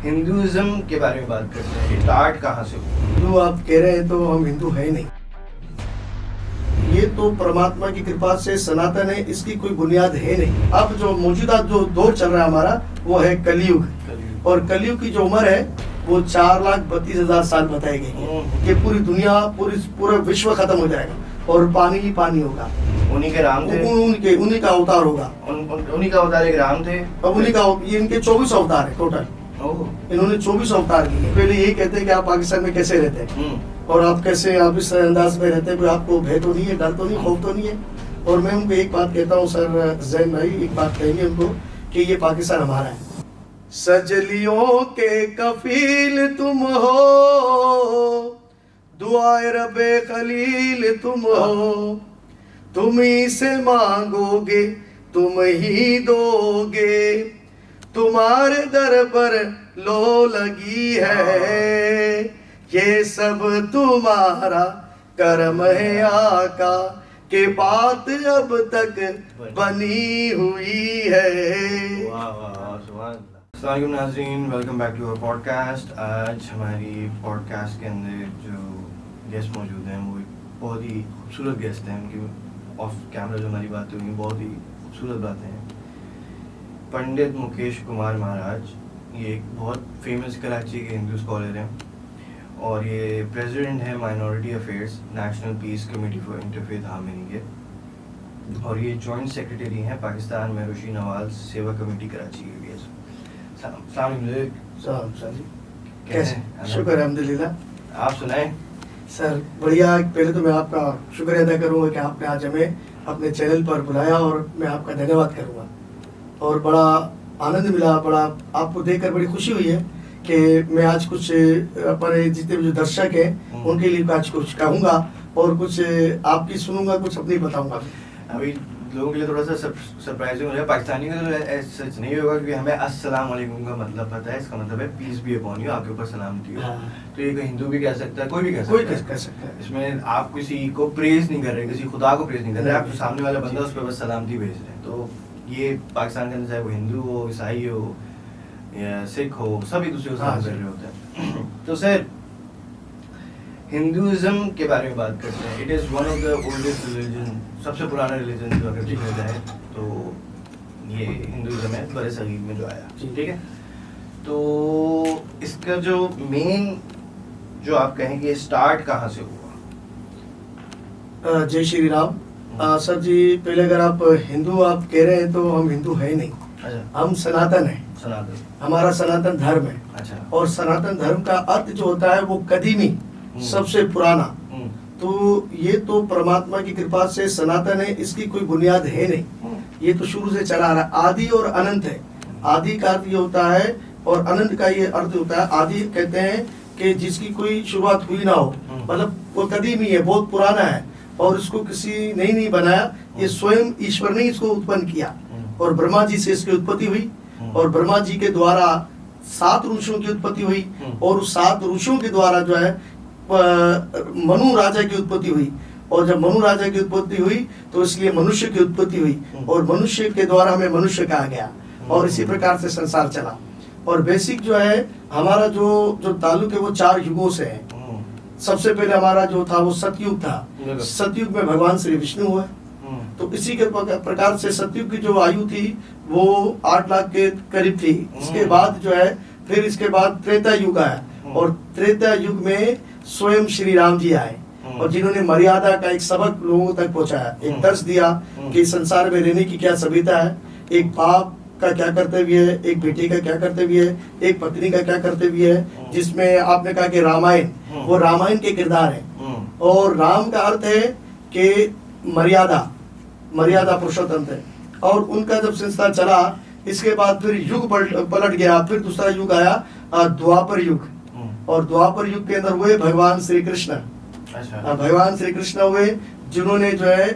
Hinduism के बारे में बात करते हैं। स्टार्ट कहाँ से हुआ? हिंदू आप कह रहे हैं तो हम हिंदू है नहीं। ये तो परमात्मा की कृपा से सनातन है, इसकी कोई बुनियाद है नहीं। अब जो मौजूदा जो दौर चल रहा है हमारा वो है कलयुग। और कलयुग की जो उम्र है वो 4,32,000 साल बताई गई है कि पूरी दुनिया पूरा विश्व खत्म हो जाएगा और पानी ही पानी होगा। उन्हीं के राम थे, उन्हीं का अवतार होगा। उन्हीं का अवतार एक राम थे। अब उन्हीं का ये इनके 24 अवतार है टोटल। इन्होंने 24 अवतार किए। पहले यही कहते हैं कि आप पाकिस्तान में कैसे रहते हैं और आप कैसे आप इस अंदाज में रहते हैं, कोई आपको भय तो नहीं है, डर तो नहीं, खौफ तो नहीं है। और मैं उनको एक बात कहता हूँ सर जैन भाई, एक बात कहेंगे उनको कि ये पाकिस्तान हमारा है। सजलियों के कफील तुम हो, दुआए रबे खलील तुम हो, तुम ही से मांगोगे तुम ही दोगे, तुम्हारे दर पर लो लगी है, ये सब तुम्हारा कर्म है आका, के बात अब तक बनी हुई है। वाह वाह, सुभान अल्लाह। अस्सलाम वालेकुम नाज़रीन, welcome back to our podcast. आज हमारी पॉडकास्ट के अंदर जो गेस्ट मौजूद हैं वो बहुत ही खूबसूरत गेस्ट हैं। उनकी ऑफ कैमरा जो हमारी बातें हुई बहुत ही खूबसूरत बातें हैं। पंडित मुकेश कुमार महाराज, ये एक बहुत फेमस कराची के हिंदू स्कॉलर हैं और ये प्रेसिडेंट है minority affairs national peace committee for interfaith harmony के, और ये जॉइंट सेक्रेटरी हैं पाकिस्तान में रुशी नवाज सेवा कमेटी कराची के लिए। कैसे? शुक्र अल्हम्दुलिल्लाह। आप सुनाएं सर। बढ़िया। पहले तो मैं आपका शुक्रिया अदा करूँगा कि आपने आज हमें अपने चैनल पर बुलाया और मैं आपका धन्यवाद करूँगा। और बड़ा आनंद मिला, बड़ा आपको देखकर बड़ी खुशी हुई है कि मैं आज कुछ अपने जितने भी जो दर्शक हैं उनके लिए आज कुछ कहूँगा और कुछ आपकी सुनूंगा, कुछ अपनी बताऊँगा। अभी लोगों के लिए थोड़ा सा सरप्राइजिंग हो जाएगा। पाकिस्तानी का तो सच नहीं होगा क्योंकि हमें अस्सलाम वालेकुम का मतलब पता है। इसका मतलब है पीस बी अपॉन यू, आपके ऊपर सलामती हो। तो ये कोई हिंदू भी कह सकता है, कोई भी कह सकता है। इसमें आप किसी को प्रेज नहीं कर रहे, किसी खुदा को प्रेज नहीं कर रहे, आप जो सामने वाला बंदा उस पर बस सलामती भेज रहे हैं। तो ये पाकिस्तान के अंदर चाहे वो हिंदू हो, ईसाई हो या सिख हो, सभी दूसरे को सलाम कर रहे होते हैं। तो सर, हिंदुइज्म के बारे में बात करते हैं। It is one of the oldest religion, सबसे पुराना रिलीजन जो अगर देखा जाए तो ये हिंदुइज्म है, बड़े सगीर में जो आया। ठीक है, तो इसका जो मेन जो आप कहें कि स्टार्ट कहाँ से हुआ? जय श्री राम। सर जी, पहले अगर आप हिंदू आप कह रहे हैं तो हम हिंदू है नहीं। अच्छा। हम सनातन हैं। सनातन, हमारा सनातन धर्म है। अच्छा। और सनातन धर्म का अर्थ जो होता है वो कदीमी, सबसे पुराना। तो ये तो परमात्मा की कृपा से सनातन है, इसकी कोई बुनियाद है नहीं। ये तो शुरू से चला आ रहा है। आदि और अनंत है। आदि का अर्थ ये होता है और अनंत का ये अर्थ होता है। आदि कहते हैं कि जिसकी कोई शुरुआत हुई ना हो, मतलब वो कदीमी है, बहुत पुराना है और इसको किसी ने नहीं बनाया। ये स्वयं ईश्वर ने इसको उत्पन्न किया और ब्रह्मा जी से इसकी उत्पत्ति हुई और ब्रह्मा जी के द्वारा 7 ऋषियों की उत्पत्ति हुई और उस 7 ऋषियों के द्वारा जो है मनु राजा की उत्पत्ति हुई। और जब मनु राजा की उत्पत्ति हुई तो इसलिए मनुष्य की उत्पत्ति हुई और मनुष्य के द्वारा हमें मनुष्य कहा गया और इसी प्रकार से संसार चला। और बेसिक जो है हमारा जो ताल्लुक है वो 4 युगों से है। सबसे पहले हमारा जो था वो सतयुग था। सतयुग में भगवान श्री विष्णु हुए। तो इसी के प्रकार से सतयुग की जो आयु थी वो 8 लाख के करीब थी। इसके बाद जो है फिर इसके बाद त्रेता युग आया और त्रेता युग में स्वयं श्री राम जी आए और जिन्होंने मर्यादा का एक सबक लोगों तक पहुंचाया, एक दर्श दिया कि संसार में रहने की क्या सभ्यता है, एक बाप का क्या कर्तव्य है, एक बेटी का क्या कर्तव्य है, एक पत्नी का क्या कर्तव्य है। जिसमें आपने कहा कि रामायण, वो रामायण के किरदार है। और राम का अर्थ है कि मर्यादा पुरुषोत्तम है। और उनका जब संसार चला इसके बाद फिर युग पलट गया। फिर दूसरा युग आया द्वापर युग और द्वापर युग के अंदर हुए भगवान श्री कृष्ण। अच्छा। भगवान श्री कृष्ण हुए जिन्होंने जो है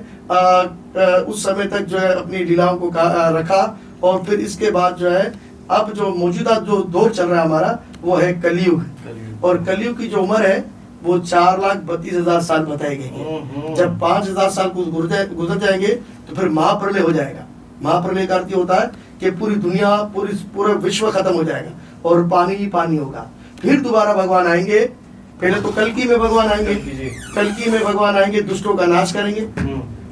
उस समय तक जो है अपनी लीलाओं को रखा। और फिर इसके बाद जो है अब जो मौजूदा जो दौर चल रहा है हमारा वो है कलयुग। और कलयुग की जो उम्र है वो 4,32,000 साल बताई गई है। जब 5,000 साल गुजर जाएंगे तो फिर महाप्रलय हो जाएगा। महाप्रलय का अर्थ होता है कि पूरी दुनिया पूरा विश्व खत्म हो जाएगा और पानी ही पानी होगा। फिर दोबारा भगवान आएंगे, पहले तो कल्कि में भगवान आएंगे, कल्कि में भगवान आएंगे, दुष्टों का नाश करेंगे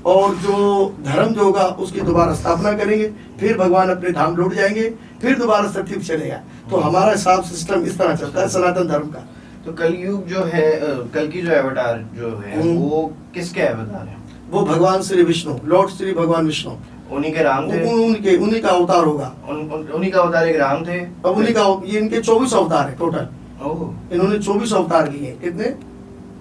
और जो धर्म जो होगा उसकी दोबारा स्थापना करेंगे। फिर भगवान अपने धाम लौट जाएंगे, फिर दोबारा सतयुग चलेगा। तो हमारा हिसाब सिस्टम इस तरह चलता है सनातन धर्म का। तो कलयुग जो है, कल की जो अवतार जो है वो किसके अवतार है? वो भगवान श्री विष्णु, लॉर्ड श्री भगवान विष्णु, उन्हीं के राम थे, उन्हीं का अवतार होगा। उन्हीं का अवतार एक राम थे, अब उन्हीं का, ये इनके 24 अवतार है टोटल। इन्होंने 24 अवतार लिए। कितने?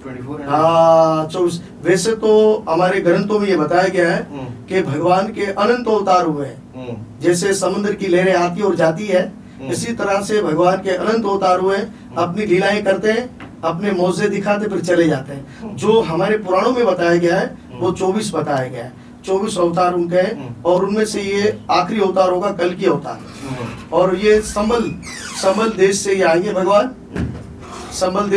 24। हाँ 24। वैसे तो हमारे ग्रंथों में ये बताया गया है कि भगवान के अनंत अवतार हुए हैं। जैसे समुद्र की लहरें आती और जाती है, इसी तरह से भगवान के अनंत अवतार हुए हैं। अपनी लीलाएं करते हैं, अपने मौजे दिखाते फिर चले जाते हैं। जो हमारे पुराणों में बताया गया है वो 24 बताया गया है। 24 अवतार उनके हैं और उनमें से ये आखिरी अवतार होगा कल की अवतार। और ये संबल देश से ये आएंगे भगवान। संबल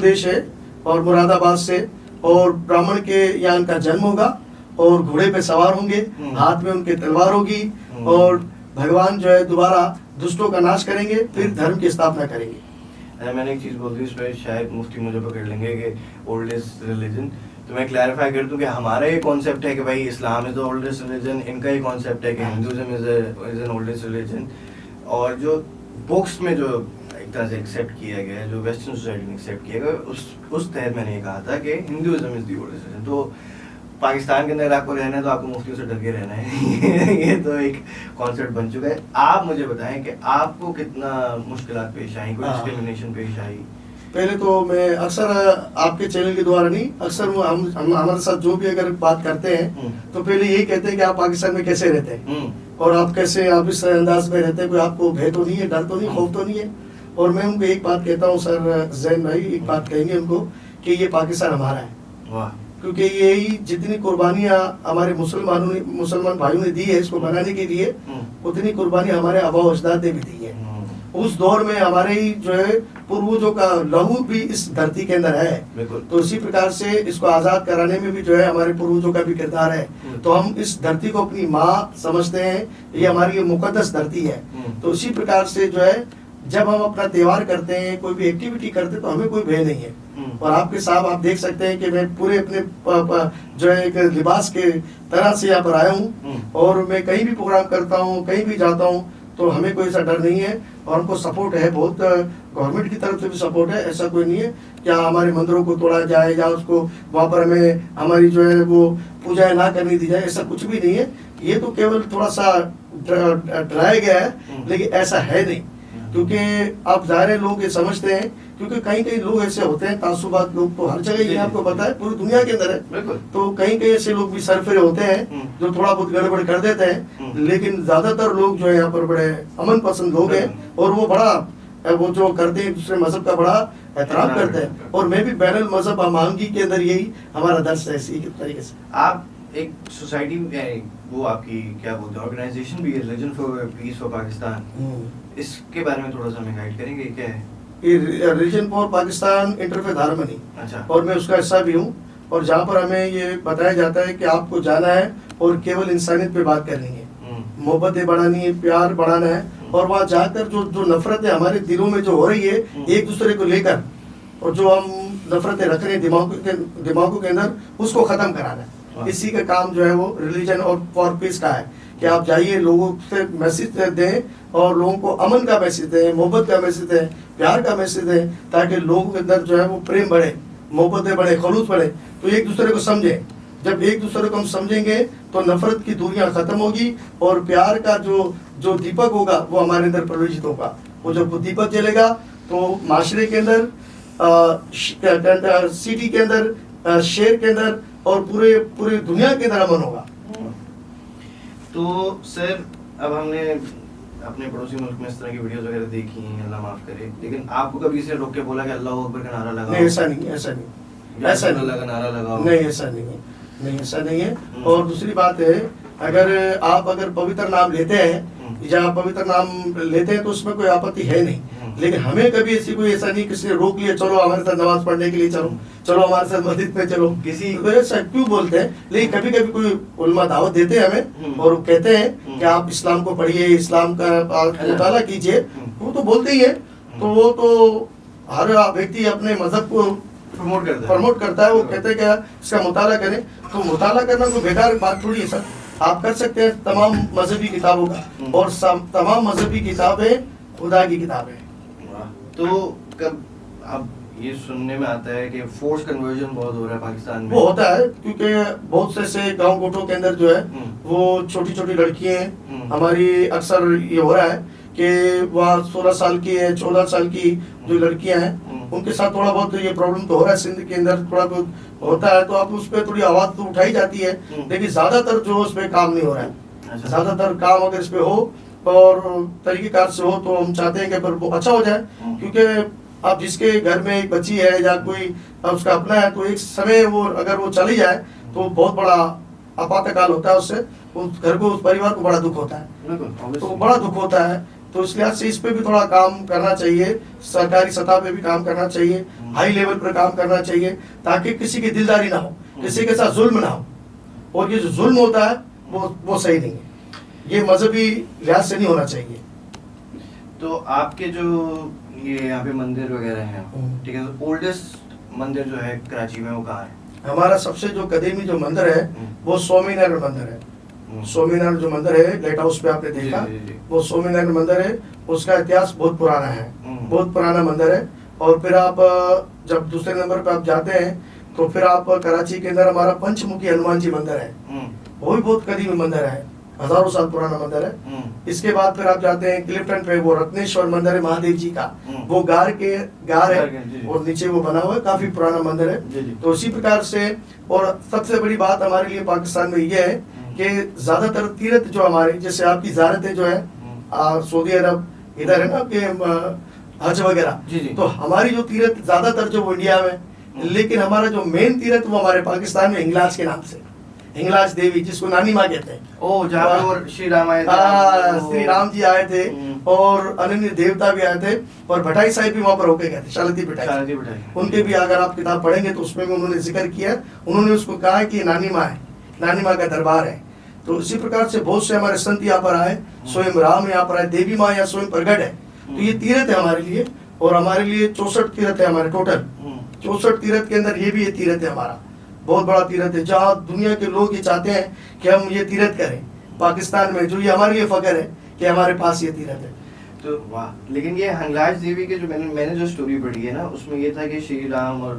देश है और मुरादाबाद से, और ब्राह्मण के यहाँ इनका जन्म होगा और घोड़े पे सवार होंगे, हाथ में उनके तलवार होगी और भगवान जो है दोबारा दुष्टों का नाश करेंगे, फिर धर्म की स्थापना करेंगे। मैंने एक चीज बोल दी, इसमें शायद मुफ्ती मुझे पकड़ लेंगे कि ओल्डेस्ट रिलीजन, तो मैं क्लैरिफाई कर दूं कि हमारा ये कॉन्सेप्ट है कि भाई Islam is the oldest religion, इनका ये कॉन्सेप्ट है कि Hinduism is an oldest religion. और जो बुक्स में जो एक तरह से एक्सेप्ट किया गया है, जो वेस्टर्न सोसाइटी में एक्सेप्ट किया गया, उस तहत मैंने ये कहा था कि Hinduism is the oldest religion. तो पाकिस्तान के अंदर आपको रहना है तो आपको मुफ्तियों से डर के रहना है। ये तो एक कॉन्सेप्ट बन चुका है। आप मुझे बताएं कि आपको कितना मुश्किलात पेश आई, कोई डिस्क्रिमिनेशन पेश आई? पहले तो मैं अक्सर आपके चैनल के द्वारा नहीं, अक्सर हम हमारे साथ जो भी अगर बात करते हैं तो पहले यही कहते हैं कि आप पाकिस्तान में कैसे रहते हैं और आप कैसे, आप इस अंदाज में रहते हैं, कोई आपको भय तो नहीं है, डर तो नहीं, खौफ तो नहीं है। और मैं उनको एक बात कहता हूँ सर जैन भाई, एक बात कहेंगे उनको कि ये पाकिस्तान हमारा है। वाह। क्योंकि यही जितनी कुर्बानियां हमारे मुसलमान भाइयों ने दी है इसको बनाने के लिए, उतनी कुर्बानी हमारे आबा अजदाद ने भी दी है। उस दौर में हमारे ही जो है पूर्वजों का लहू भी इस धरती के अंदर है। तो इसी प्रकार से इसको आजाद कराने में भी जो है हमारे पूर्वजों का भी किरदार है। तो हम इस धरती को अपनी माँ समझते हैं, ये हमारी मुकद्दस धरती है। तो इसी प्रकार से जो है जब हम अपना त्योहार करते हैं, कोई भी एक्टिविटी करते हैं, तो हमें कोई भय नहीं है। और आपके साहब आप देख सकते हैं कि मैं पूरे अपने जो है एक लिबास के तरह से यहाँ पर आया हूँ और मैं कहीं भी प्रोग्राम करता हूँ, कहीं भी जाता हूँ, तो हमें कोई ऐसा डर नहीं है और हमको सपोर्ट है बहुत, गवर्नमेंट की तरफ से भी सपोर्ट है। ऐसा कोई नहीं है क्या हमारे मंदिरों को तोड़ा जाए या उसको वहाँ पर हमें हमारी जो है वो पूजाएं ना करनी दी जाए, ऐसा कुछ भी नहीं है। ये तो केवल थोड़ा सा डराया गया है, लेकिन ऐसा है नहीं। क्योंकि आप ज़ाहिर लोग ये समझते हैं, क्योंकि कहीं कहीं लोग ऐसे होते हैं, तासुबात लोग तो हर जगह, ये आपको पता है पूरी दुनिया के अंदर है। तो कहीं कहीं ऐसे लोग भी सरफिरे होते हैं जो थोड़ा बहुत गड़बड़ कर देते हैं, लेकिन ज्यादातर लोग जो है यहाँ पर बड़े अमन पसंद लोग हैं और वो बड़ा वो जो करते हैं दूसरे मजहब का बड़ा एहतराम करते हैं। और मैं भी बैनुल मजहब आमानगी के अंदर यही हमारा दर्श है इसी तरीके से। आप एक सोसाइटी में, वो आपकी क्या बोलते हैं, ऑर्गेनाइजेशन भी है, religion for piece for Pakistan, इसके बारे में थोड़ा सा हमें गाइड करेंगे? क्या है religion for Pakistan interfaith harmony? अच्छा। और मैं उसका हिस्सा भी हूँ और जहाँ पर हमें ये बताया जाता है कि आपको जाना है और केवल इंसानियत पे बात करनी है, मोहब्बतें बढ़ानी है, प्यार बढ़ाना है। और वहाँ जाकर जो नफरतें हमारे दिलों में जो हो रही है एक दूसरे को लेकर, और जो हम नफरतें रख रहे हैं दिमागों के अंदर, उसको खत्म कराना है। इसी का काम जो है वो रिलीजन और फॉर पीस का है कि आप जाइए, लोगों से मैसेज दें और लोगों को अमन का मैसेज दें, मोहब्बत का मैसेज दें, प्यार का मैसेज दें, ताकि लोगों के अंदर जो है वो प्रेम बढ़े, मोहब्बतें बढ़े, खलूस बढ़े, तो एक दूसरे को समझें। जब एक दूसरे को हम समझेंगे तो नफरत की दूरियां खत्म होगी और प्यार का जो दीपक होगा वो हमारे अंदर प्रज्वलित होगा। वो जब दीपक जलेगा तो माशरे के अंदर, सिटी के अंदर, शहर के अंदर और पूरे दुनिया के अंदर अमन होगा। तो सर, अब हमने अपने पड़ोसी मुल्क में इस तरह की वीडियोस वगैरह देखी हैं, अल्लाह माफ करे, लेकिन आपको कभी से रोक के बोला कि अल्लाह अकबर का नारा लगाओ? नहीं, ऐसा नहीं, ऐसा नहीं, ऐसा नहीं, अल्लाह का नारा लगाओ, नहीं, ऐसा नहीं है, नहीं, ऐसा नहीं है। और दूसरी बात है, अगर पवित्र नाम लेते हैं या पवित्र नाम लेते हैं तो उसमें कोई आपत्ति है नहीं, लेकिन हमें कभी ऐसा नहीं किसी ने रोक लिया, चलो हमारे साथ नमाज पढ़ने के लिए चलो हमारे साथ मस्जिद में चलो, किसी तो ऐसा क्यों बोलते हैं। लेकिन कभी कभी कोई उलमा दावत देते हैं हमें और वो कहते हैं कि आप इस्लाम को पढ़िए, इस्लाम का मुताला कीजिए, वो तो बोलते ही है, तो वो तो हर व्यक्ति अपने मजहब को प्रमोट करता है। वो कहते हैं क्या इसका मुताला करें, तो मुताला करना कोई बेकार बात थोड़ी है सर। आप कर सकते हैं तमाम मजहबी किताबों का, और तमाम मजहबी किताबें खुदा की किताबें। तो कब अब ये सुनने में आता है कि फोर्स कन्वर्जन बहुत हो रहा है पाकिस्तान में? वो होता है क्योंकि बहुत से ऐसे गांव गोटों के अंदर जो है वो छोटी छोटी लड़कियां हमारी, अक्सर ये हो रहा है कि वहाँ 16 साल की है, 14 साल की जो लड़कियां हैं उनके साथ थोड़ा बहुत ये प्रॉब्लम तो हो रहा है। सिंध के अंदर थोड़ा बहुत होता है, तो आप उस पर थोड़ी आवाज तो उठाई जाती है, लेकिन ज्यादातर जो उस पर काम नहीं हो रहा है। ज्यादातर काम अगर इस पे हो और तरीकेकार से हो तो हम चाहते हैं कि पर वो अच्छा हो जाए, क्योंकि अब जिसके घर में एक बच्ची है या कोई उसका अपना है, तो एक समय वो अगर वो चली जाए तो बहुत बड़ा आपातकाल होता है, उससे उस घर को, उस परिवार को बड़ा दुख होता है, तो बड़ा दुख होता है। तो इस लिहाज से इस पे भी थोड़ा काम करना चाहिए, सरकारी सतह पे भी काम करना चाहिए, हाई लेवल पर काम करना चाहिए, ताकि किसी की दिलदारी ना हो, किसी के साथ जुल्म ना हो। और ये जो जुल्म होता है वो सही नहीं है, ये मजहबी लिहाज से नहीं होना चाहिए। तो आपके जो ये यहाँ पे मंदिर वगैरह हैं, ठीक है, तो ओल्डेस्ट मंदिर जो है कराची में वो कहाँ है? हमारा सबसे जो कदीमी जो मंदिर है वो स्वामीनारायण मंदिर है। स्वामीनारायण जो मंदिर है लाइट हाउस पे आपने देखा, वो स्वामीनारायण मंदिर है। उसका इतिहास बहुत पुराना है, बहुत पुराना मंदिर है। और फिर आप जब दूसरे नंबर पे आप जाते हैं तो फिर आप कराची के अंदर हमारा पंचमुखी हनुमान जी मंदिर है, वो भी बहुत कदीमी मंदिर है, हजारों साल पुराना मंदिर है। इसके बाद फिर आप जाते हैं क्लिफ्टन पे, वो रत्नेश्वर मंदिर है महादेव जी का, वो गार है और नीचे वो बना हुआ है, काफी पुराना मंदिर है। तो इसी प्रकार से, और सबसे बड़ी बात हमारे लिए पाकिस्तान में ये है कि ज्यादातर तीर्थ जो हमारे, जैसे आपकी ज़ियारतें जो है सऊदी अरब इधर है ना कि हज वगैरह, तो हमारी जो तीर्थ ज्यादातर जो वो इंडिया में, लेकिन हमारा जो मेन तीर्थ वो हमारे पाकिस्तान में हिंगलाज के नाम से, हिंगलाज देवी, जिसको नानी माँ कहते हैं। ओ, जहाँ पे श्री राम आए थे, श्री राम जी आए थे और अन्य देवता भी आए थे, और भटाई साहिब भी वहाँ पर होके गए थे, शालती भटाई। उनके भी अगर आप किताब पढ़ेंगे तो उसमें भी उन्होंने जिक्र किया, उन्होंने उसको कहा कि नानी माँ है, नानी माँ का दरबार है। तो इसी प्रकार से बहुत से हमारे संत यहाँ पर आए, स्वयं राम यहाँ पर आए, देवी माँ यहाँ स्वयं प्रगट है। तो ये तीर्थ है हमारे लिए, और हमारे लिए 64 तीर्थ है हमारे टोटल। 64 तीर्थ के अंदर ये भी ये तीर्थ है हमारा, बहुत बड़ा तीर्थ है, जहाँ दुनिया के लोग ये चाहते हैं कि हम ये तीर्थ करें पाकिस्तान में, जो ये हमारे लिए फख्र है कि हमारे पास ये तीर्थ है। तो वाह। लेकिन ये हिंगलाज देवी के जो मैंने जो स्टोरी पढ़ी है ना, उसमें ये था कि श्री राम और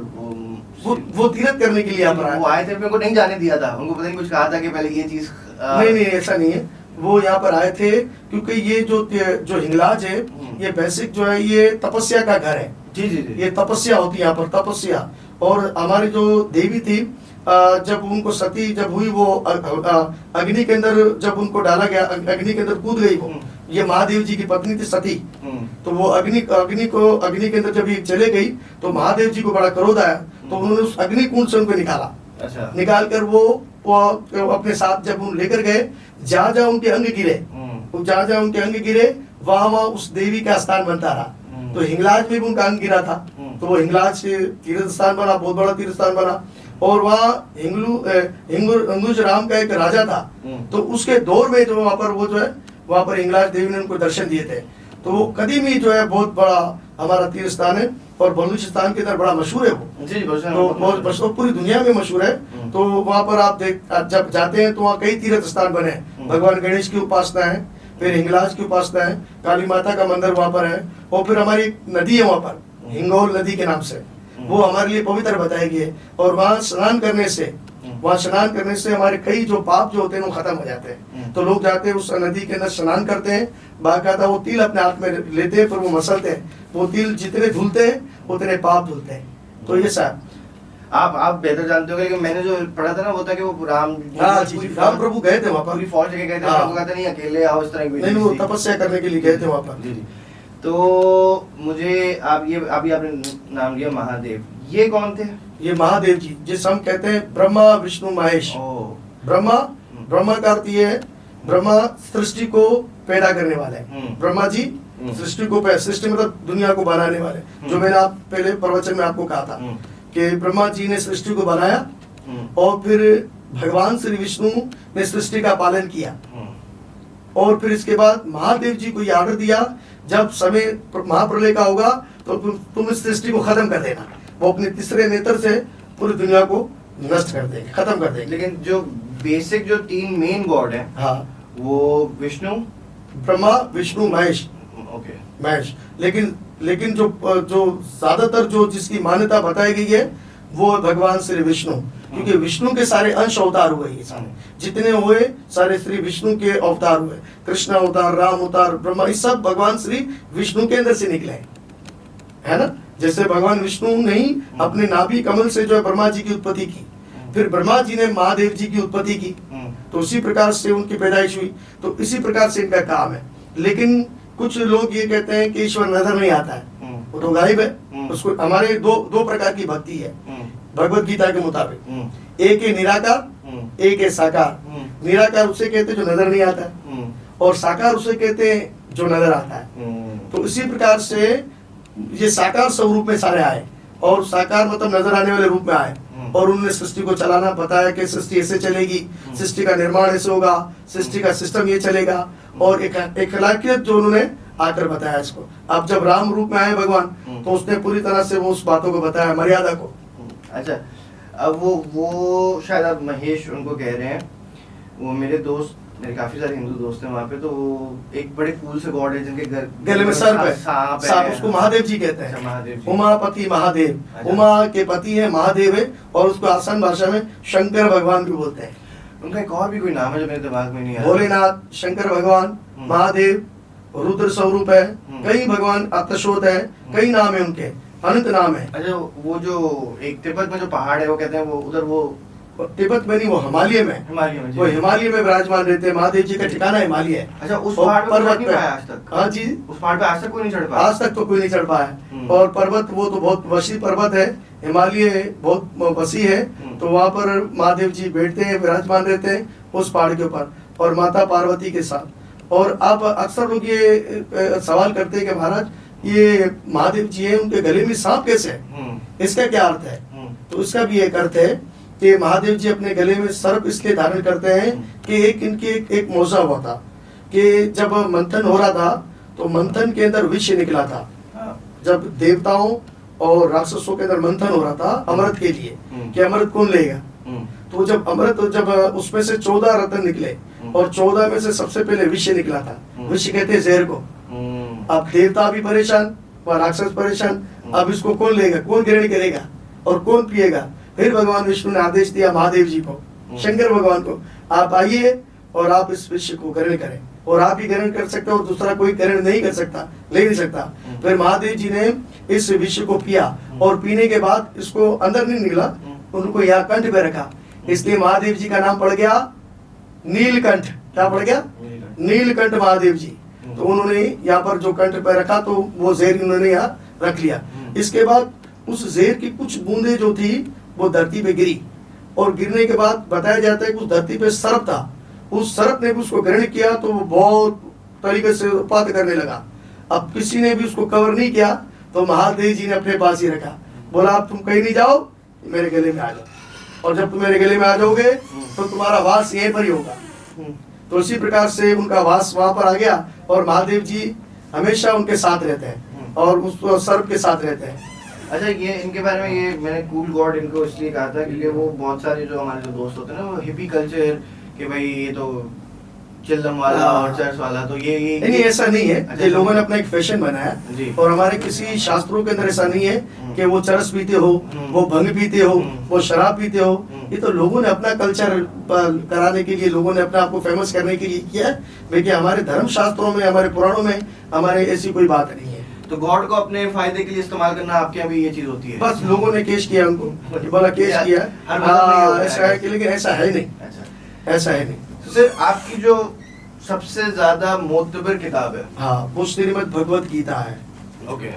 वो तीर्थ करने के लिए यहाँ पर वो आए थे, उनको नहीं जाने दिया था, उनको पता नहीं कुछ कहा था कि पहले ये चीज नहीं ऐसा नहीं है। वो यहाँ पर आए थे क्योंकि ये जो हिंगलाज है, ये बेसिक जो है ये तपस्या का घर है। जी जी जी, ये तपस्या होती है यहाँ पर, तपस्या। और हमारी जो देवी थी, जब उनको सती जब हुई, वो अग्नि के अंदर जब उनको डाला गया, अग्नि के अंदर कूद गई वो, ये महादेव जी की पत्नी थी सती। तो वो अग्नि के अंदर जब ये चले गई तो महादेव जी को बड़ा क्रोध आया, तो उन्होंने उस अग्नि कुंड से उनको निकाला। अच्छा। निकाल कर वो अपने साथ जब उन लेकर गए, जहाँ जहाँ उनके अंग गिरे, जहाँ जहाँ उनके अंग गिरे वहाँ वहाँ उस देवी का स्थान बनता रहा। तो हिंगलाज में भी उनका अंग गिरा था, तो वो हिंगलाज तीर्थ स्थान बना, बहुत बड़ा तीर्थ स्थान बना। और वहाँ हिंगुज राम का एक राजा था, तो उसके दौर में जो वहाँ पर वो जो है, वहाँ पर हिंगलाज देवी ने उनको दर्शन दिए थे। तो वो कदीमी जो है बहुत बड़ा हमारा तीर्थ स्थान है, और बलूचिस्तान के अंदर बड़ा मशहूर है वो, तो बहुत मशहूर, पूरी दुनिया में मशहूर है। तो वहाँ पर आप जब जाते हैं तो वहाँ कई तीर्थ स्थान बने हैं, भगवान गणेश की उपासना है, फिर हिंगलाज की उपासना है, काली माता का मंदिर वहाँ पर है, और फिर हमारी नदी है वहाँ पर, हिंगोल नदी के नाम से, वो हमारे लिए पवित्र बताई गई है। और वहाँ स्नान करने से हमारे कई जो पाप जो होते हैं वो खत्म हो जाते हैं। तो लोग जाते हैं उस नदी के अंदर स्नान करते हैं, बाकायदा वो तिल अपने हाथ में लेते हैं, फिर वो मसलते हैं, वो तिल जितने धुलते हैं उतने पाप धुलते हैं। तो ये सब आप बेहतर जानते हो, लेकिन मैंने जो पढ़ा था ना वो था कि वो राम प्रभु गए थे वहाँ पर, पूरी फौज लेके गए थे, वो कहते नहीं अकेले आओ, इस तरह की नहीं, वो तपस्या करने के लिए गए थे वहाँ पर। तो मुझे अभी आपने नाम लिया महादेव, ये कौन थे? ये महादेव जी, जिस हम कहते हैं ब्रह्मा विष्णु महेश। ब्रह्मा का अर्थ ये है, ब्रह्मा सृष्टि को पैदा करने वाले, ब्रह्मा जी सृष्टि को, सृष्टि मतलब दुनिया को बनाने वाले। जो मैंने आप पहले प्रवचन में आपको कहा था कि ब्रह्मा जी ने सृष्टि को बनाया, और फिर भगवान श्री विष्णु ने सृष्टि का पालन किया, और फिर इसके बाद महादेव जी को ये ऑर्डर दिया जब समय महाप्रलय का होगा तो तुम इस सृष्टि को खत्म कर देना। वो अपने तीसरे नेत्र से पूरी दुनिया को नष्ट कर देंगे, खत्म कर देंगे। लेकिन जो बेसिक जो 3 मेन गॉड है, हाँ, वो विष्णु, ब्रह्मा, विष्णु, महेश। ओके, महेश। लेकिन जो ज्यादातर जो जिसकी मान्यता बताई गई है वो है भगवान श्री विष्णु, क्योंकि विष्णु के सारे अंश अवतार हुए, ये सारे जितने हुए सारे श्री विष्णु के अवतार हुए। कृष्ण अवतार, राम अवतार, ब्रह्मा, ये सब भगवान श्री विष्णु के अंदर से निकले हैं, है ना। जैसे भगवान विष्णु ने ही अपने नाभि कमल से जो है ब्रह्मा जी की उत्पत्ति की, फिर ब्रह्मा जी ने महादेव जी की उत्पत्ति की, तो उसी प्रकार से उनकी पैदाइश हुई। तो इसी प्रकार से इनका काम है। लेकिन कुछ लोग ये कहते हैं कि ईश्वर नजर नहीं आता है, वो तो गायब है। उसको हमारे दो प्रकार की भक्ति है भगवत गीता के मुताबिक। एक है निराकार, एक है साकार। निराकार उसे कहते हैं जो नजर नहीं आता है, और साकार उसे कहते हैं जो नजर आता है। तो इसी प्रकार से ये साकार स्वरूप में सारे आए, और साकार मतलब नजर आने वाले रूप में आए, और उन्होंने सृष्टि को चलाना बताया कि सृष्टि ऐसे चलेगी, सृष्टि का निर्माण ऐसे होगा, सृष्टि का सिस्टम ये चलेगा, और एक खलाकियत जो उन्होंने आकर बताया इसको। अब जब राम रूप में आए भगवान, तो उसने पूरी तरह से वो उस बातों को बताया, मर्यादा को। अच्छा, अब वो शायद आप महेश उनको कह रहे हैं, वो मेरे दोस्त, मेरे काफी सारे हिंदू दोस्त हैं वहाँ पे, तो वो एक बड़े कूल से गॉड है जिनके गले में सर्प है, सांप सांप, उसको महादेव जी कहते हैं। महादेव जी, उमापति महादेव। अच्छा। उमा के पति है, महादेव है, और उसको आसान भाषा में शंकर भगवान भी बोलते हैं। उनका एक और भी कोई नाम है जो मेरे दिमाग में नहीं आ रहा। भोलेनाथ, शंकर भगवान, महादेव, रुद्र स्वरूप है, कई भगवान, अतशोद है, कई नाम है उनके, अनंत नाम है। अच्छा, वो जो एक तिब्बत में जो पहाड़ है, वो कहते हैं वो उधर, वो तिब्बत में नहीं, वो हिमालय में, हिमालय में, वो हिमालय में विराजमान रहते हैं। महादेव जी का ठिकाना हिमालय है। अच्छा, उस पहाड़ पे पर्वत नहीं पे पाया आज तक? हाँ जी, उस पहाड़ पे आज तक कोई नहीं चढ़ पाया? आज तक तो कोई नहीं चढ़ पाया। और पर्वत वो तो बहुत वसी पर्वत है, हिमालय बहुत वसी है, तो वहाँ पर महादेव जी बैठते हैं, विराजमान रहते हैं उस पहाड़ के ऊपर, और माता पार्वती के साथ। और अब अक्सर लोग ये सवाल करते हैं कि महाराज, ये महादेव जी है, उनके गले में सांप कैसे है, इसका क्या अर्थ है? तो इसका भी एक अर्थ है कि महादेव जी अपने गले में सर्प इसलिए धारण करते हैं कि एक मौजा हुआ था कि जब मंथन हो रहा था, तो मंथन के अंदर विष निकला था। जब देवताओं और राक्षसों के अंदर मंथन हो रहा था अमृत के लिए, कि अमृत कौन लेगा, तो जब उसमें से 14 रत्न निकले, और 14 में से सबसे पहले विष निकला था। विष कहते हैं जहर को। अब देवता भी परेशान, और राक्षस परेशान, अब इसको कौन लेगा, कौन ग्रहण करेगा और कौन पिएगा? फिर भगवान विष्णु ने आदेश दिया महादेव जी को, शंकर भगवान को, आप आइए और आप इस विष को ग्रहण करें, और आप ही ग्रहण कर सकते हो, और दूसरा कोई ग्रहण नहीं कर सकता, ले नहीं सकता। फिर महादेव जी ने इस विष को पिया, और पीने के बाद इसको अंदर नहीं निकला, उनको यहाँ कंठ पे रखा, इसलिए महादेव जी का नाम पड़ गया नीलकंठ। क्या पड़ गया? नीलकंठ महादेव जी। तो उन्होंने यहाँ पर जो कंठ पे रखा, तो वो जहर उन्होंने यहाँ रख लिया। इसके बाद उस जहर की कुछ बूंदे जो थी वो धरती पे गिरी, और गिरने के बाद बताया जाता है कि उस धरती पे सर्प था, उस सर्प ने भी उसको ग्रहण किया, तो वो बहुत तरीके से उत्पात करने लगा। अब किसी ने भी उसको कवर नहीं किया, तो महादेव जी ने अपने पास ही रखा, बोला अब तुम कहीं नहीं जाओ, मेरे गले में आ जाओ, और जब तुम मेरे गले में आ जाओगे तो तुम्हारा वास यहीं पर ही होगा। तो इसी प्रकार से उनका वास वहां पर आ गया, और महादेव जी हमेशा उनके साथ रहते हैं, और उस सर्प के साथ रहते हैं। अच्छा, ये इनके बारे में, ये मैंने कूल गॉड इनको इसलिए कहा था क्योंकि वो बहुत सारे जो हमारे जो दोस्त होते हैं ना, वो हिपी कल्चर के भाई ये तो चिल्लम वाला और चर्च वाला, तो ये नहीं, ऐसा नहीं है। अच्छा, ये लोगों ने अपना एक फैशन बनाया, और हमारे किसी शास्त्रों के अंदर ऐसा नहीं है कि वो चरस पीते हो, वो भंग पीते हो, वो शराब पीते हो। ये तो लोगों ने अपना कल्चर कराने के लिए, लोगों ने अपने आप को फेमस करने के लिए किया है, लेकिन हमारे धर्म शास्त्रों में, हमारे पुराणों में हमारे ऐसी कोई बात नहीं है। तो गॉड को अपने फायदे के लिए इस्तेमाल करना, आपके यहाँ भी ये चीज होती है? बस लोगों ने केस किया उनको, बोला केस किया, ऐसा है कि, लेकिन ऐसा है नहीं। अच्छा, ऐसा है नहीं। तो सर, आपकी जो सबसे ज्यादा मोतबर किताब है, हाँ, वो श्रीमद् भगवत गीता है। ओके,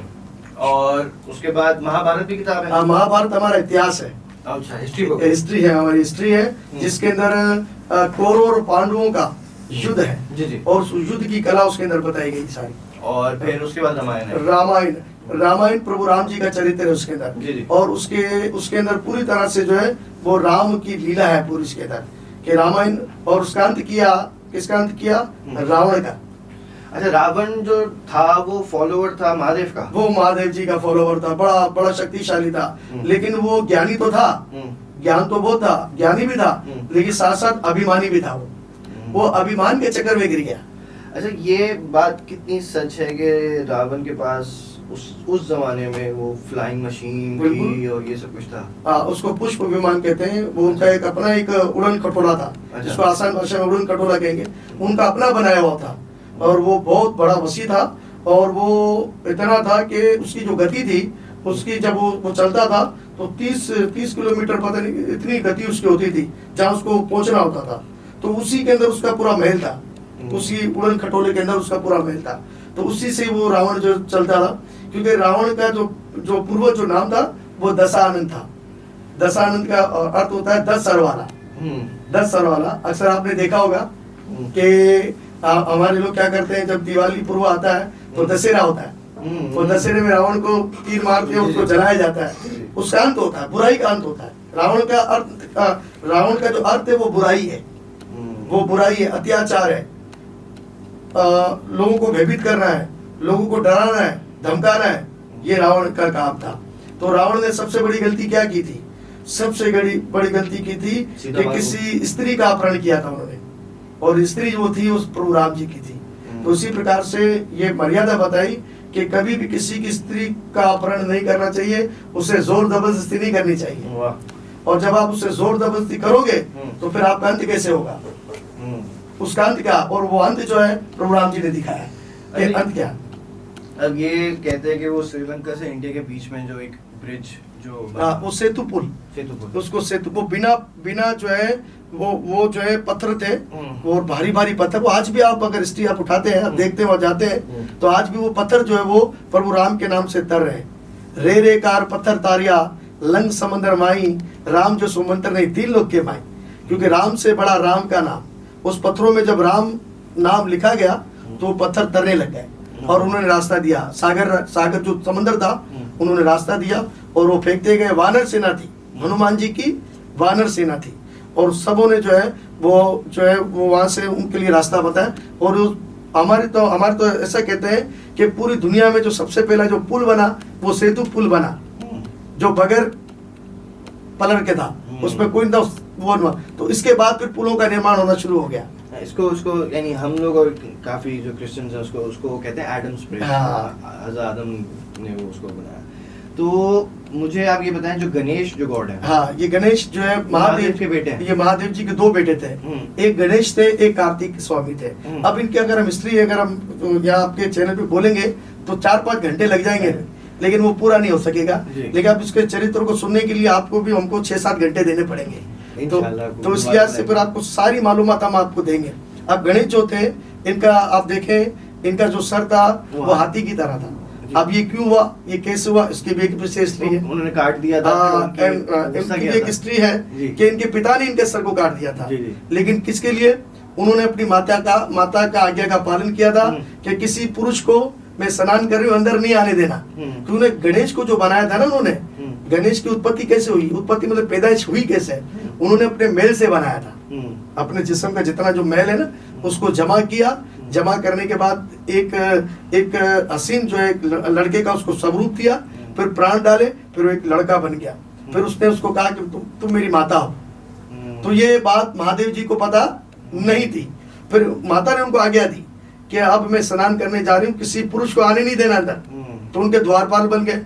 और उसके बाद महाभारत भी किताब है? हाँ, महाभारत हमारा इतिहास है। अच्छा, हिस्ट्री है, हमारी हिस्ट्री है, जिसके अंदर कौरव और पांडवों का युद्ध है, जी, और उस युद्ध की कला उसके अंदर बताई गई सारी। और फिर उसके बाद रामायण है। रामायण प्रभु राम जी का चरित्र है उसके अंदर, और उसके अंदर पूरी तरह से जो है वो राम की लीला है पूरी इसके अंदर, कि रामायण, और उसका अंत किया, किसका अंत किया? रावण का। अच्छा, रावण जो था वो फॉलोवर था महादेव का? वो महादेव जी का फॉलोवर था, बड़ा बड़ा शक्तिशाली था, लेकिन वो ज्ञानी तो था, ज्ञान तो वो था, ज्ञानी भी था, लेकिन साथ साथ अभिमानी भी था। वो अभिमान के चक्कर में गिर गया। अच्छा, ये बात कितनी सच है कि रावण के पास उस जमाने में वो फ्लाइंग मशीन थी और ये सब कुछ था? उसको पुष्प विमान कहते हैं। वो उनका एक अपना एक उड़न खटोला था, जिसको आसान भाषा में उड़न खटोला कहेंगे। उनका अपना बनाया हुआ था और वो बहुत बड़ा वसी था और वो इतना था कि उसकी जो गति थी, उसकी जब वो चलता था तो 30 किलोमीटर पता नहीं इतनी गति उसकी होती थी जहाँ उसको पहुंचना होता था। तो उसी के अंदर उसका पूरा महल था, उसी उड़न खटोले के अंदर उसका पूरा महल था। तो उसी से वो रावण जो चलता था, क्योंकि रावण का जो पूर्वज जो नाम था वो दशानंद था। दशानंद का अर्थ होता है 10 सर वाला। 10 सर वाला अक्सर आपने देखा होगा कि हमारे लोग क्या करते हैं, जब दिवाली पूर्व आता है तो दशहरा होता है, तो दशहरे में रावण को तीर मारते हैं, उसको जलाया जाता है, उसका अंत होता है, बुराई का अंत होता है। रावण का जो अर्थ है वो बुराई है, वो बुराई है, अत्याचार है, लोगों को भयभीत करना है, लोगों को डराना है, धमकाना है, ये रावण का काम था। तो रावण ने सबसे बड़ी गलती क्या की थी? सबसे बड़ी गलती की थी कि किसी स्त्री का अपहरण किया था उन्होंने, और स्त्री जो थी उस प्रभु राम जी की थी। तो उसी प्रकार से ये मर्यादा बताई कि कभी भी किसी की स्त्री का अपहरण नहीं करना चाहिए, उसे जोर जबरदस्ती नहीं करनी चाहिए। और जब आप उसे जोर जबरदस्ती करोगे तो फिर आपका अंत कैसे होगा? उसका अंत क्या? और वो अंत जो है प्रभु राम जी ने दिखाया कि अंत क्या। अब ये कहते हैं कि वो श्रीलंका से इंडिया के बीच में जो एक ब्रिज जो वो सेतु पुल, उसको सेतु, वो बिना जो है वो जो है पत्थर थे, वो भारी भारी पत्थर। वो आज भी आप अगर हिस्ट्री आप उठाते हैं, आप देखते हैं, वहां जाते हैं, तो आज भी वो पत्थर जो है वो प्रभु राम के नाम से तर रहे। रे कार पत्थर तारिया लंग समंदर माई, राम जो सुमंत्र नहीं तीन लोग के माई। क्योंकि राम से बड़ा राम का नाम, उस पत्थरों में जब राम नाम लिखा गया तो पत्थर तरने लग गए और उन्होंने रास्ता दिया। सागर जो समंदर था उन्होंने रास्ता दिया और वो फेंकते गए। वानर सेना थी, हनुमान जी की वानर सेना थी, और सबों ने जो है वो वहां से उनके लिए रास्ता बताया। और हमारे तो ऐसा कहते हैं कि पूरी दुनिया में जो सबसे पहला जो पुल बना वो सेतु पुल बना, जो बगैर पलर के था, उसमें कोई ना वो। तो इसके बाद फिर पुलों का निर्माण होना शुरू हो गया। इसको यानी हम लोग और काफी जो क्रिश्चियंस हैं उसको कहते हैं एडम्स ब्रिज। आदम ने वो उसको बनाया। तो मुझे आप ये बताएं, जो गणेश जो गॉड है, हाँ, ये गणेश जो है महादेव के बेटे हैं। ये महादेव जी के दो बेटे थे, एक गणेश थे, एक कार्तिक स्वामी थे। अब इनकी अगर हम हिस्ट्री अगर हम यहाँ आपके चैनल पे बोलेंगे तो 4-5 घंटे लग जाएंगे, लेकिन वो पूरा नहीं हो सकेगा। लेकिन अब इसके चरित्र को सुनने के लिए आपको भी हमको 6-7 घंटे देने पड़ेंगे। तो इस लिहाज से फिर आपको सारी मालूमात हम आपको देंगे। अब गणेश जो थे, इनका आप देखें, इनका जो सर था वो हाथी की तरह था। अब ये क्यों हुआ, ये कैसे हुआ, इसकी भी एक विशेष हिस्ट्री है। उन्होंने काट दिया था। इनकी एक हिस्ट्री है कि इनके पिता ने इनके सर को काट दिया था, लेकिन किसके लिए? उन्होंने अपनी माता का आज्ञा का पालन किया था कि किसी पुरुष को मैं स्नान कर रही हूँ अंदर नहीं आने देना। तो उन्हें गणेश को जो बनाया था ना, उन्होंने गणेश की उत्पत्ति कैसे हुई, उत्पत्ति मतलब पैदाइश हुई कैसे? उन्होंने अपने मेल से बनाया था। अपने जिस्म का जितना जो मैल है ना, उसको जमा किया। जमा करने के बाद एक हसीन जो है लड़के का उसको स्वरूप दिया, फिर प्राण डाले, फिर एक लड़का बन गया। फिर उसने उसको कहा कि तुम मेरी माता हो। तो ये बात महादेव जी को पता नहीं थी। फिर माता ने उनको आज्ञा दी कि अब मैं स्नान करने जा रही हूँ, किसी पुरुष को आने नहीं देना अंदर। तो उनके द्वारपाल बन गए।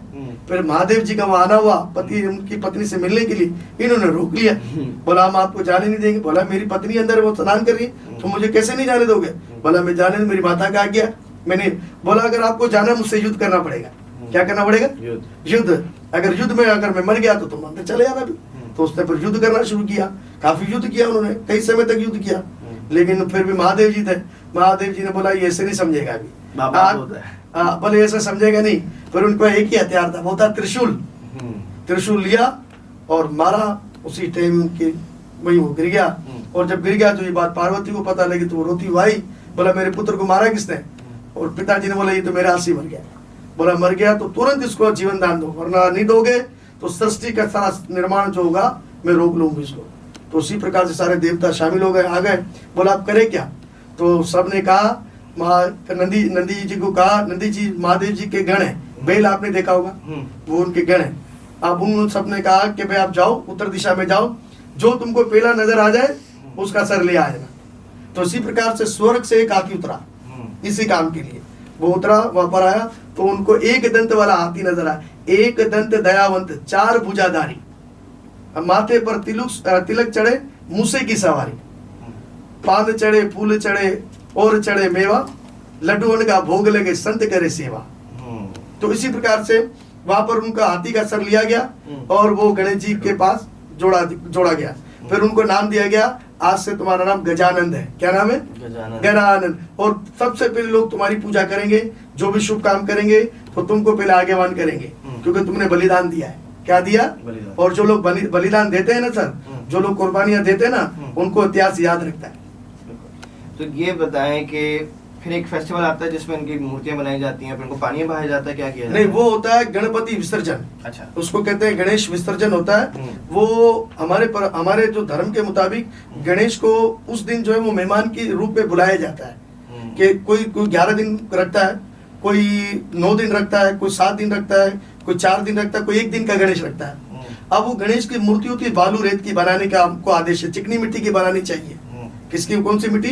फिर महादेव जी का वहां आना हुआ, उनकी पत्नी से मिलने के लिए, इन्होंने रोक लिया। बोला हम आपको जाने नहीं देंगे। बोला मेरी पत्नी अंदर वो स्नान कर रही है, तो मुझे कैसे नहीं जाने दोगे? बोला मैं जाने, मेरी माता का आज्ञा। मैंने बोला अगर आपको जाना मुझसे युद्ध करना पड़ेगा। क्या करना पड़ेगा? युद्ध। अगर युद्ध में अगर मैं मर गया तो तुम अंदर चले जाना भी। तो उसने फिर युद्ध करना शुरू किया। काफी युद्ध किया उन्होंने, कई समय तक युद्ध किया, लेकिन फिर भी महादेव जी थे। महादेव जी ने बोला ये ऐसे नहीं समझेगा अभी, बोले ऐसे समझेगा नहीं। फिर उनको एक ही हथियार था, वो था त्रिशूल। त्रिशूल लिया और मारा। उसी टाइम उनके वही वो गिर गया। और जब गिर गया तो ये बात पार्वती को पता लगी, तो वो रोती हुई आई। बोला मेरे पुत्र को मारा किसने? और पिताजी ने बोला ये तो मेरे हाथ से मर गया। बोला मर गया तो तुरंत इसको जीवन दान दो, वरना नहीं दोगे तो सृष्टि का सारा निर्माण जो होगा मैं रोक लूंगी इसको। तो उसी प्रकार से सारे देवता शामिल हो गए, आ गए। बोला आप करें क्या? तो सबने कहा नंदी नंदी जी को कहा, नंदी जी महादेव जी के गण हैं, बैल आपने देखा होगा, वो उनके गण हैं। अब उन सबने कहा कि भाई आप जाओ, उत्तर दिशा में जाओ, जो तुमको पहला नजर आ जाए उसका सर ले आ जाना। तो इसी प्रकार से स्वर्ग से एक हाथी उतरा इसी काम के लिए। वो उतरा, वहां पर आया तो उनको एक दंत वाला हाथी नजर आया, एक दंत दयावंत, 4 भुजाधारी, माथे पर तिलक चढ़े, मूसे की सवारी, पान चढ़े, फूल चढ़े और चढ़े मेवा, लड्डुअन का भोग लगे, संत करे सेवा। तो इसी प्रकार से वहां पर उनका हाथी का सर लिया गया और वो गणेश जी के पास जोड़ा गया। फिर उनको नाम दिया गया, आज से तुम्हारा नाम गजानंद है। क्या नाम है? गजानंद। और सबसे पहले लोग तुम्हारी पूजा करेंगे, जो भी शुभ काम करेंगे तो तुमको पहले आगेवान करेंगे, क्योंकि तुमने बलिदान दिया है। क्या दिया? और जो लोग बलिदान देते हैं ना सर, जो लोग कुर्बानियां देते हैं ना, उनको इतिहास याद रखता है। तो ये बताएं कि फिर एक फेस्टिवल आता है जिसमें इनकी मूर्तियां बनाई जाती हैं, फिर इनको पानी में बहाया जाता है, क्या किया जाता है? नहीं, वो होता है गणपति विसर्जन। अच्छा, उसको कहते हैं गणेश विसर्जन होता है। वो हमारे जो धर्म के मुताबिक गणेश को उस दिन जो है वो मेहमान के रूप में बुलाया जाता है। कि कोई 11 दिन रखता है, कोई 9 दिन रखता है, कोई 7 दिन रखता है, कोई 4 दिन रखता है, कोई 1 दिन का गणेश रखता है। अब वो गणेश की मूर्ति होती है बालू रेत की बनाने का हमको आदेश है, चिकनी मिट्टी की बनानी चाहिए। किसकी? कौन सी मिट्टी?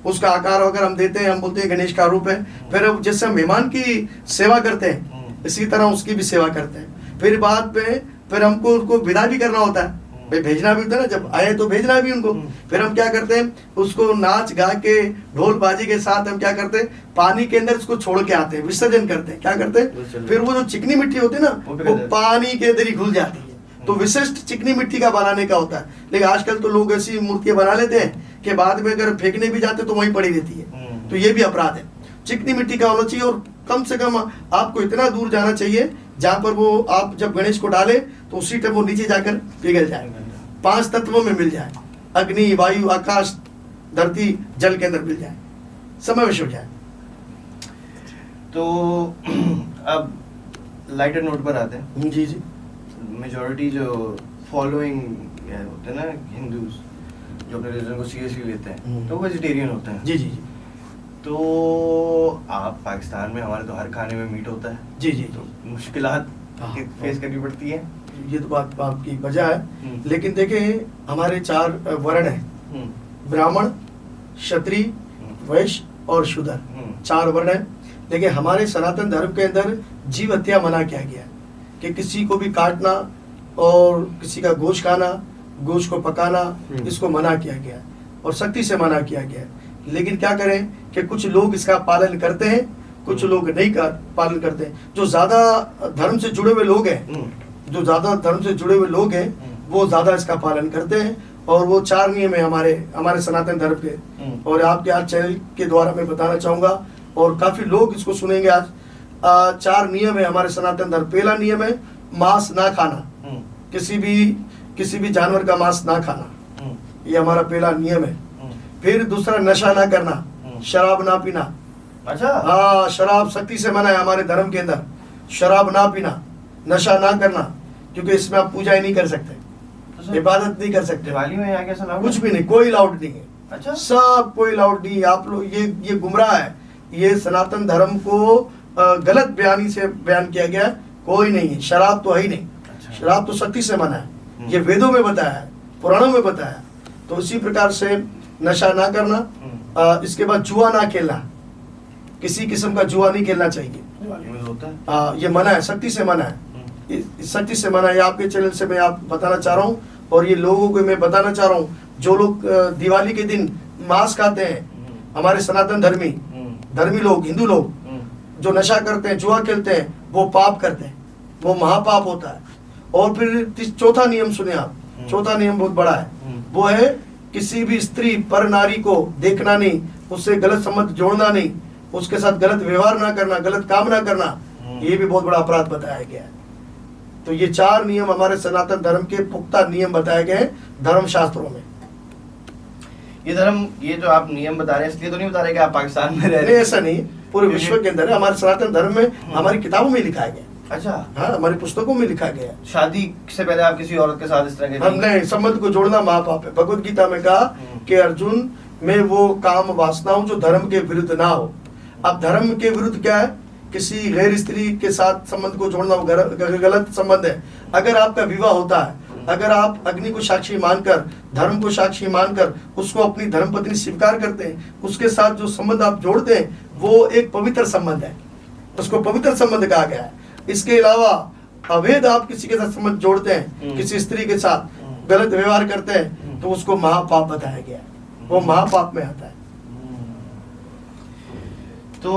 उसका आकार वगैरह हम देते हैं, हम बोलते हैं गणेश का रूप है। फिर अब जैसे हम मेहमान की सेवा करते हैं, इसी तरह उसकी भी सेवा करते हैं। फिर बाद में फिर हमको उसको विदा भी करना होता है, भाई भेजना भी होता है ना, जब आए तो भेजना भी उनको। फिर हम क्या करते हैं, उसको नाच गा के ढोल बाजी के साथ हम क्या करते हैं, पानी के अंदर उसको छोड़ के आते हैं, विसर्जन करते हैं। क्या करते हैं? फिर वो जो चिकनी मिट्टी होती है ना, वो पानी के अंदर ही घुल जाती है। तो विशिष्ट चिकनी मिट्टी का बनाने का होता है। लेकिन आजकल तो लोग ऐसी मूर्तियां बना लेते हैं कि बाद में अगर फेंकने भी जाते तो वहीं पड़ी रहती है। तो ये भी अपराध है। चिकनी मिट्टी का होना चाहिए, और कम से कम आपको इतना दूर जाना चाहिए जहां पर वो आप जब गणेश को डाले तो उसी टाइम वो नीचे जाकर पिघल जाए, 5 तत्वों में मिल जाए, अग्नि, वायु, आकाश, धरती, जल के अंदर मिल जाए, समावेश हो जाए। तो अब लाइटर नोट पर आते हैं। जी जी। मेजॉरिटी जो फॉलोइंग होते हैं ना हिंदूज, जो अपने रिलीजन को सीरियसली लेते हैं, तो वेजिटेरियन होते हैं। जी जी जी। तो आप पाकिस्तान में, हमारे तो हर खाने में मीट होता है। जी जी। तो मुश्किलात फेस करनी पड़ती है। ये तो बात आपकी वजह है। लेकिन देखें, हमारे 4 वर्ण हैं, ब्राह्मण, क्षत्रिय, वैश्य और शूद्र, 4 वर्ण हैं। लेकिन हमारे सनातन धर्म के अंदर जीव हत्या मना किया गया है, कि किसी को भी काटना और किसी का गोश्त खाना, गोश्त को पकाना, इसको मना किया गया है और सख्ती से मना किया गया है। लेकिन क्या करें कि कुछ लोग इसका पालन करते हैं, कुछ लोग नहीं पालन करते हैं। जो ज्यादा धर्म से जुड़े हुए लोग हैं, जो ज्यादा धर्म से जुड़े हुए लोग हैं, वो ज्यादा इसका पालन करते हैं। और वो 4 नियम है हमारे सनातन धर्म के, और आपके आज चैनल के द्वारा मैं बताना चाहूंगा, और काफी लोग इसको सुनेंगे आज। 4 नियम है हमारे सनातन धर्म। पहला नियम है मांस ना खाना, किसी भी जानवर का मांस ना खाना, ये हमारा पहला नियम है। फिर दूसरा, नशा ना करना, शराब ना पीना। अच्छा, हाँ, शराब सख्ती से मना है हमारे धर्म के अंदर, शराब ना पीना, नशा ना करना, क्योंकि इसमें आप पूजा ही नहीं कर सकते, इबादत नहीं कर सकते। दिवाली में यहाँ कैसा कुछ भी नहीं, कोई लाउड नहीं है। अच्छा, सब कोई लाउड नहीं है। आप लोग ये गुमराह है, ये सनातन धर्म को गलत बयानी से बयान किया गया। कोई नहीं है, शराब तो है ही नहीं। अच्छा। शराब तो सख्ती से मना है, ये वेदों में बताया है, पुराणों में बताया। तो इसी प्रकार से नशा ना करना। इसके बाद जुआ ना खेलना, किसी किस्म का जुआ नहीं खेलना चाहिए, होता है। ये मना है, सख्ती से मना है, सख्ती से मना है। आपके चैनल से मैं आप बताना चाह रहा हूँ, और ये लोगों को मैं बताना चाह रहा हूँ, जो लोग दिवाली के दिन मांस खाते हैं, हमारे सनातन धर्मी लोग, हिंदू लोग जो नशा करते हैं, जुआ खेलते हैं, वो पाप करते हैं, वो महापाप होता है। और फिर चौथा नियम सुने आप, चौथा नियम बहुत बड़ा है, वो है किसी भी स्त्री पर नारी को देखना नहीं, उससे गलत संबंध जोड़ना नहीं, उसके साथ गलत व्यवहार ना करना, गलत काम ना करना, ये भी बहुत बड़ा अपराध बताया गया है। तो ये 4 नियम हमारे सनातन धर्म के पुख्ता नियम बताए गए धर्म शास्त्रों में। ये जो आप नियम बता रहे हैं, इसलिए तो नहीं बता रहे कि आप पाकिस्तान में रह रहे हैं। ऐसा नहीं, पूरे विश्व के अंदर है। हमारे सनातन धर्म में हमारी किताबों में लिखा गया। अच्छा, हाँ, हमारी पुस्तकों में लिखा गया। शादी से पहले आप किसी औरत के साथ इस तरह के हमने संबंध को जोड़ना महापाप है। भगवत गीता में कहा कि अर्जुन, मैं वो काम वासना हूँ जो धर्म के विरुद्ध ना हो। अब धर्म के विरुद्ध क्या है, किसी गैर स्त्री के साथ संबंध को जोड़ना वो गलत संबंध है। अगर आपका विवाह होता है, अगर आप अग्नि को साक्षी मानकर, धर्म को साक्षी मानकर उसको अपनी धर्मपत्नी स्वीकार करते हैं, उसके साथ जो संबंध आप जोड़ते हैं वो एक पवित्र संबंध है, उसको पवित्र संबंध कहा गया है। इसके अलावा अवैध आप किसी के साथ संबंध जोड़ते हैं, किसी स्त्री के साथ गलत व्यवहार करते हैं, तो उसको महापाप बताया गया है, वो महापाप में आता है। तो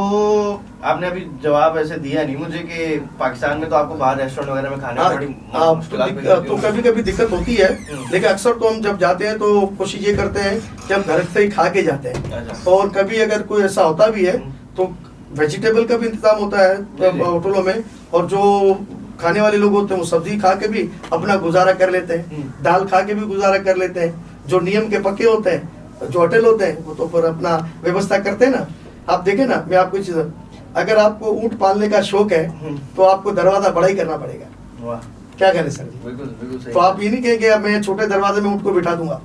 आपने अभी जवाब ऐसे दिया नहीं मुझे कि पाकिस्तान में तो आपको बाहर रेस्टोरेंट वगैरह में खाने में बड़ी तो कभी कभी दिक्कत होती है, लेकिन अक्सर तो हम जब जाते हैं तो कोशिश ये करते हैं कि हम घर से ही खा के जाते हैं। और कभी अगर कोई ऐसा होता भी है तो वेजिटेबल का भी इंतजाम होता है होटलों में, और जो खाने वाले लोग होते हैं वो सब्जी खा के भी अपना गुजारा कर लेते हैं, दाल खा के भी गुजारा कर लेते हैं। जो नियम के पक्के होते हैं, जो होटल होते हैं, वो तो पर अपना व्यवस्था करते हैं ना। आप देखें ना, मैं आपको चीज, अगर आपको ऊँट पालने का शौक है तो आपको दरवाजा बड़ा ही करना पड़ेगा। क्या करें सर जी? बिल्कुल बिल्कुल सही। तो आप ये नहीं कहेंगे अब मैं छोटे दरवाजे में ऊँट को बिठा दूंगा।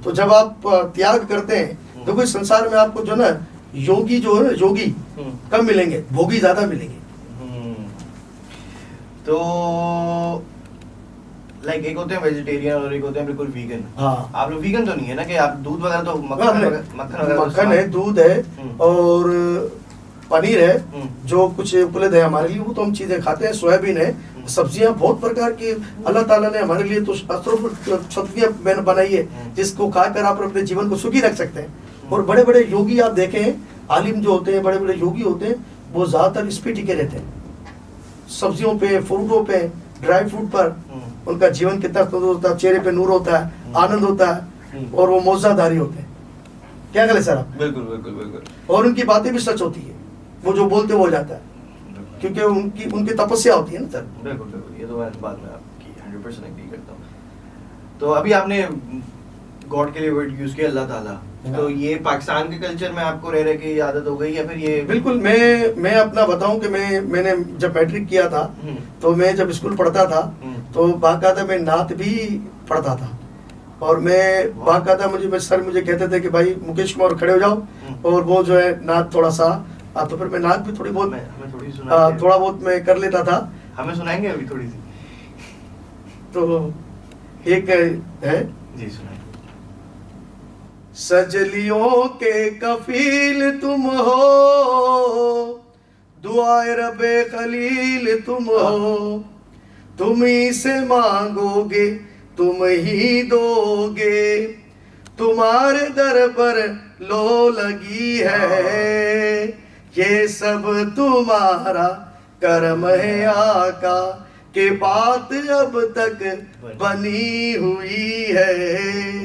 तो जब आप त्याग करते हैं, देखो इस संसार में आपको जो ना योगी जो है ना, योगी कम मिलेंगे, भोगी ज्यादा मिलेंगे। तो लाइक एक होते हैं वेजिटेरियन और एक होते हैं बिल्कुल वीगन। हाँ, आप लोग वीगन तो नहीं है ना कि आप दूध वगैरह तो मक्खन है, दूध है और पनीर है, जो कुछ उपलब्ध है हमारे लिए वो तो हम चीजें खाते हैं। सोयाबीन है, सब्जियां बहुत प्रकार की अल्लाह ताला ने हमारे लिए तो सब्जियां बनाई है, जिसको खाकर आप अपने जीवन को सुखी रख सकते हैं। और बड़े बड़े योगी आप देखें, आलिम जो होते हैं, बड़े बड़े योगी होते हैं, वो ज्यादातर इस पे टिके रहते हैं, सब्जियों पे, फ्रूटों पे, ड्राई फ्रूट पर। उनका जीवन कितना होता है, चेहरे पे नूर होता है, आनंद होता है, और वो मौजादारी होते हैं। क्या करें सर आप? बिल्कुल बिल्कुल बिल्कुल। और उनकी बातें भी सच होती है, वो जो बोलते वो हो जाता है, क्योंकि उनकी तपस्या होती है ना सर। बिल्कुल बिल्कुल, ये तो मैं बात में आपकी 100% एग्री करता हूँ। तो अभी आपने गॉड के लिए वर्ड यूज किया, अल्लाह ताला, तो ये पाकिस्तान के कल्चर में आपको रह रहे की आदत हो गई या फिर ये? बिल्कुल, मैं अपना बताऊं कि मैंने जब मैट्रिक किया था तो मैं जब स्कूल पढ़ता था तो बाकायदा मैं नात भी पढ़ता था। और मैं बाकायदा मुझे कहते थे कि भाई मुकेश कुमार खड़े हो जाओ, और वो जो है नात थोड़ा सा, तो फिर मैं नात भी थोड़ी बहुत थोड़ा बहुत मैं कर लेता था। हमें सुनाएंगे अभी थोड़ी सी? तो एक है जी, सुनाइए। सजलियों के कफील तुम हो, दुआए रबे खलील तुम हो, तुम ही से मांगोगे तुम ही दोगे, तुम्हारे दर पर लो लगी है, ये सब तुम्हारा करम है आका, के बात अब तक बनी हुई है।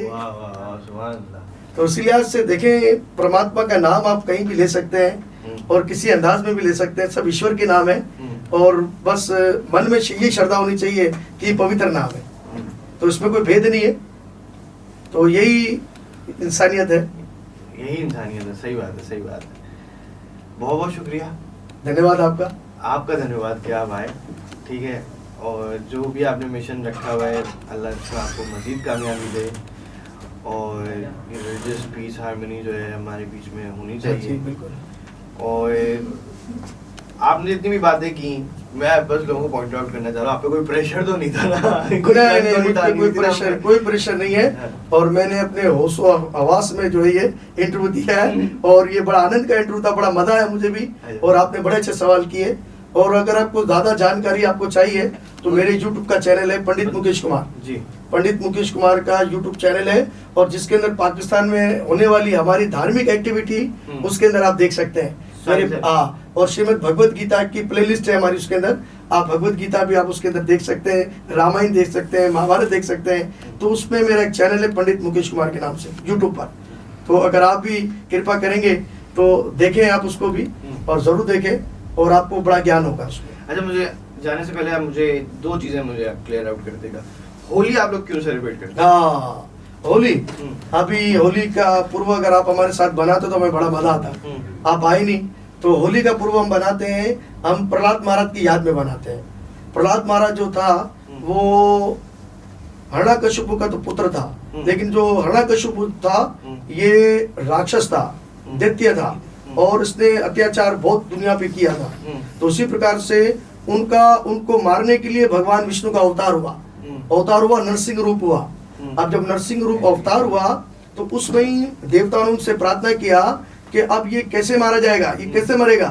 वाह वाह, सुभान अल्लाह। तो इसी लिहाज से देखें, परमात्मा का नाम आप कहीं भी ले सकते हैं और किसी अंदाज में भी ले सकते हैं, सब ईश्वर के नाम है। और बस मन में ये श्रद्धा होनी चाहिए कि ये पवित्र नाम है, तो इसमें कोई भेद नहीं है। तो यही इंसानियत है, यही इंसानियत है। सही बात है, सही बात है। बहुत बहुत शुक्रिया, धन्यवाद आपका। आपका धन्यवाद क्या भाई, ठीक है। और जो भी आपने मिशन रखा हुआ है, अल्लाह इसमें आपको मजीद कामयाबी दे, और रिलीजियस पीस हार्मनी जो है हमारे बीच में होनी चाहिए। बिल्कुल। और आपने जितनी भी बातें की, मैं बस लोगों को पॉइंट आउट करना चाह रहा हूँ, आप पे कोई प्रेशर तो नहीं था ना? कोई प्रेशर नहीं है। और मैंने अपने होशो हवास में जो है ये इंटरव्यू दिया है, और ये बड़ा आनंद का इंटरव्यू था, बड़ा मजा आया मुझे भी, और आपने बड़े अच्छे सवाल किए। और अगर आपको ज्यादा जानकारी आपको चाहिए तो मेरे YouTube का चैनल है पंडित मुकेश कुमार जी, पंडित मुकेश कुमार का YouTube चैनल है, और जिसके अंदर पाकिस्तान में होने वाली हमारी धार्मिक एक्टिविटी उसके अंदर आप देख सकते हैं। और श्रीमद् भगवत गीता की प्लेलिस्ट है हमारी, उसके अंदर आप भगवत गीता भी आप उसके अंदर देख सकते हैं, रामायण देख सकते हैं, महाभारत देख सकते हैं। तो उसमें मेरा एक चैनल है पंडित मुकेश कुमार के नाम से YouTube पर। तो अगर आप भी कृपा करेंगे तो देखें आप उसको भी, और जरूर देखें, और आपको बड़ा ज्ञान होगा उसमें। अच्छा, मुझे जाने से पहले आप मुझे दो चीजें मुझे क्लियर आउट कर देगा। होली आप लोग क्यों सेलिब्रेट करते हैं? हाँ, होली, अभी होली का पूर्व अगर आप हमारे साथ बनाते तो हमें बड़ा मजा आता। आप आए नहीं, तो होली का पूर्व हम बनाते हैं, हम प्रहलाद महाराज की याद में बनाते हैं। प्रहलाद महाराज जो था वो हिरण्यकशिपु का तो पुत्र था, लेकिन जो हिरण्यकशिपु था ये राक्षस था, दैत्य था, और इसने अत्याचार बहुत दुनिया पे किया था। तो उसी प्रकार से उनको मारने के लिए भगवान विष्णु का अवतार हुआ, नरसिंह रूप हुआ। अब जब नरसिंह रूप अवतार हुआ तो उसमें ही देवताओं ने उनसे प्रार्थना किया कि अब ये कैसे मारा जाएगा, ये कैसे मरेगा।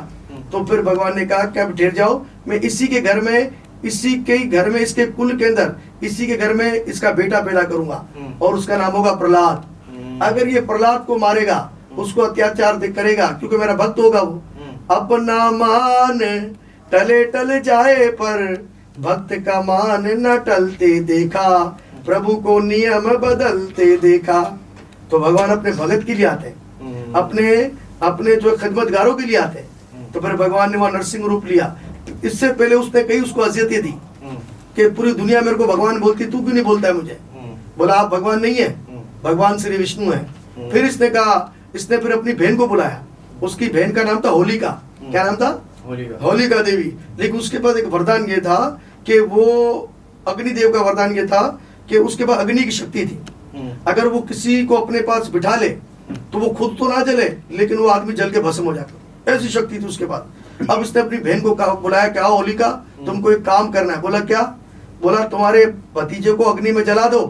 तो फिर भगवान ने कहा कि अब ठहर जाओ, मैं इसी के घर में, इसके कुल के अंदर, इसी के घर में इसका बेटा पैदा करूंगा और उसका नाम होगा प्रहलाद। अगर ये प्रहलाद को मारेगा, उसको अत्याचार करेगा, क्योंकि मेरा भक्त होगा वो, अपना मान टले टल जाए पर भक्त का मान न टलते देखा, प्रभु को नियम बदलते देखा। तो भगवान अपने भगत के लिए आते हैं, अपने जो खिदमतगारों के लिए आते हैं। तो फिर भगवान ने वहां नरसिंह रूप लिया। इससे पहले उसने कई उसको अजियतें दी कि पूरी दुनिया मेरे को भगवान बोलती, तू क्यों नहीं बोलता है मुझे। बोला आप भगवान नहीं है, भगवान श्री विष्णु है। फिर इसने फिर अपनी बहन को बुलाया। उसकी बहन का नाम था होलिका। क्या नाम था? होलिका देवी। लेकिन उसके पास एक वरदान ये था कि वो अग्निदेव का वरदान ये था कि उसके पास अग्नि की शक्ति थी। अगर वो किसी को अपने पास बिठा ले तो वो खुद तो ना जले, लेकिन वो आदमी जल के भस्म हो जाता, ऐसी शक्ति थी उसके पास। अब इसने अपनी बहन को बुलाया, क्या होलिका तुमको एक काम करना है। बोला क्या? बोला तुम्हारे भतीजे को अग्नि में जला दो।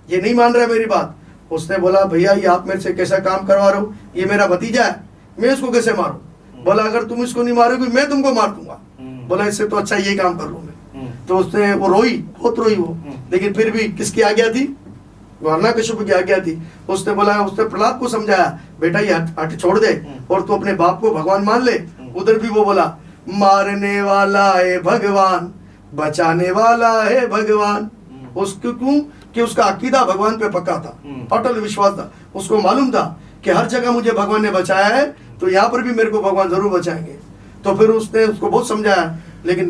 ये नहीं मान रहा मेरी बात। उसने बोला भैया ये आप मेरे से कैसा काम करवा रहे हो, ये मेरा भतीजा है, मैं इसको कैसे मारूं। बोला अगर तुम इसको नहीं मारोगे मैं तुमको मार दूंगा। बोला इससे तो अच्छा ये काम कर लूं मैं। तो उसने वो रोई, बहुत रोई वो, लेकिन फिर भी किसकी आज्ञा थी? हिरण्यकशिप की आज्ञा थी। उसने बोला, उसने प्रहलाद को समझाया बेटा ये हट छोड़ दे और तू अपने बाप को भगवान मान ले। उधर भी वो बोला मारने वाला है भगवान, बचाने वाला है भगवान। उसको क्यों कि उसका अकीदा भगवान पे पक्का था, अटल विश्वास था। उसको मालूम था कि हर जगह मुझे भगवान ने बचाया है तो यहाँ पर भी मेरे को भगवान जरूर बचाएंगे। तो फिर उसने उसको बहुत समझाया। लेकिन